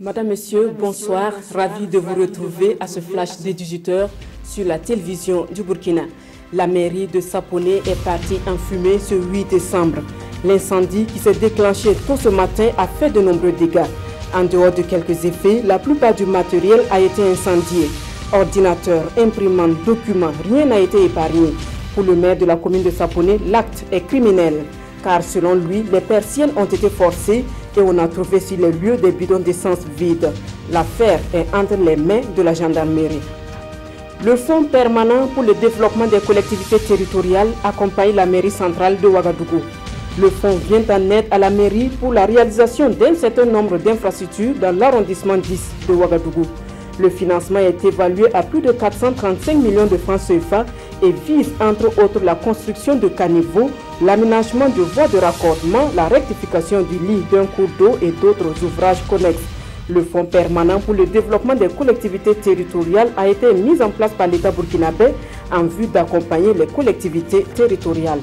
Madame, Monsieur, bonsoir. Ravi de vous retrouver à ce flash des 18h sur la télévision du Burkina. La mairie de Saponé est partie en fumée ce 8 décembre. L'incendie qui s'est déclenché tôt ce matin a fait de nombreux dégâts. En dehors de quelques effets, la plupart du matériel a été incendié. Ordinateurs, imprimantes, documents, rien n'a été épargné. Pour le maire de la commune de Saponé, l'acte est criminel. Car selon lui, les persiennes ont été forcées et on a trouvé sur les lieux des bidons d'essence vides. L'affaire est entre les mains de la gendarmerie. Le Fonds permanent pour le développement des collectivités territoriales accompagne la mairie centrale de Ouagadougou. Le fonds vient en aide à la mairie pour la réalisation d'un certain nombre d'infrastructures dans l'arrondissement 10 de Ouagadougou. Le financement est évalué à plus de 435 millions de francs CFA et vise entre autres la construction de caniveaux, l'aménagement de voies de raccordement, la rectification du lit d'un cours d'eau et d'autres ouvrages connexes. Le Fonds permanent pour le développement des collectivités territoriales a été mis en place par l'État burkinabé en vue d'accompagner les collectivités territoriales.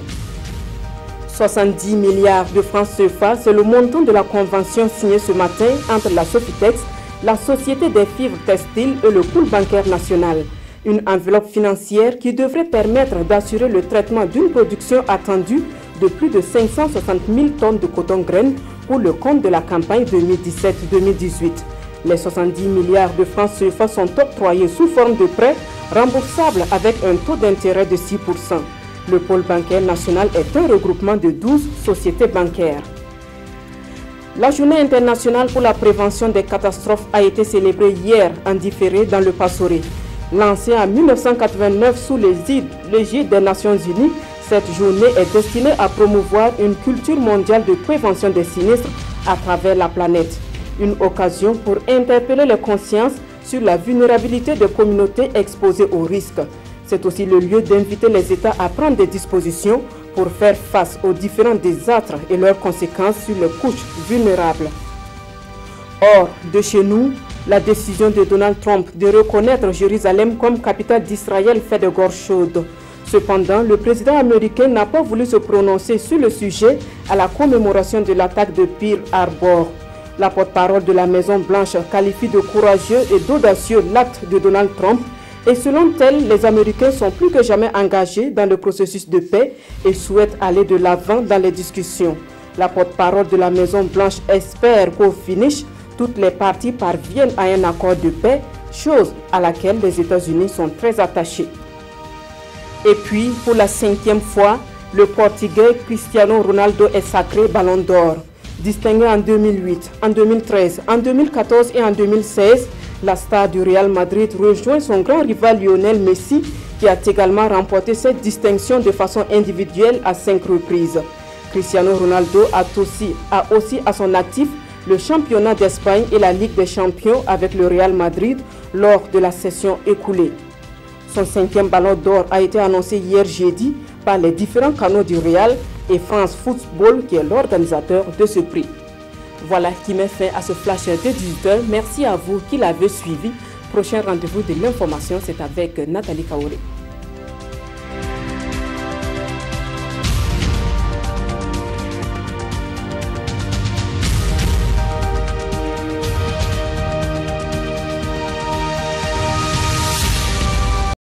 70 milliards de francs CFA, c'est le montant de la convention signée ce matin entre la Sofitex, la Société des fibres textiles et le pool bancaire national. Une enveloppe financière qui devrait permettre d'assurer le traitement d'une production attendue de plus de 560 000 tonnes de coton-graine pour le compte de la campagne 2017-2018. Les 70 milliards de francs CFA sont octroyés sous forme de prêts remboursables avec un taux d'intérêt de 6%. Le pôle bancaire national est un regroupement de 12 sociétés bancaires. La journée internationale pour la prévention des catastrophes a été célébrée hier en différé dans le Passoré. Lancée en 1989 sous l'égide des Nations Unies, cette journée est destinée à promouvoir une culture mondiale de prévention des sinistres à travers la planète. Une occasion pour interpeller les consciences sur la vulnérabilité des communautés exposées aux risques. C'est aussi le lieu d'inviter les États à prendre des dispositions pour faire face aux différents désastres et leurs conséquences sur les couches vulnérables. Hors de chez nous, la décision de Donald Trump de reconnaître Jérusalem comme capitale d'Israël fait de gorge chaude. Cependant, le président américain n'a pas voulu se prononcer sur le sujet à la commémoration de l'attaque de Pearl Harbor. La porte-parole de la Maison-Blanche qualifie de courageux et d'audacieux l'acte de Donald Trump. Et selon elle, les Américains sont plus que jamais engagés dans le processus de paix et souhaitent aller de l'avant dans les discussions. La porte-parole de la Maison-Blanche espère qu'au finish, toutes les parties parviennent à un accord de paix, chose à laquelle les États-Unis sont très attachés. Et puis, pour la 5e fois, le Portugais Cristiano Ronaldo est sacré Ballon d'Or. Distingué en 2008, en 2013, en 2014 et en 2016, la star du Real Madrid rejoint son grand rival Lionel Messi qui a également remporté cette distinction de façon individuelle à 5 reprises. Cristiano Ronaldo a aussi à son actif le championnat d'Espagne et la Ligue des champions avec le Real Madrid lors de la session écoulée. Son 5e ballon d'or a été annoncé hier jeudi par les différents canaux du Real et France Football qui est l'organisateur de ce prix. Voilà qui met fin à ce flash de 18h. Merci à vous qui l'avez suivi. Prochain rendez-vous de l'information, c'est avec Nathalie Kaoré.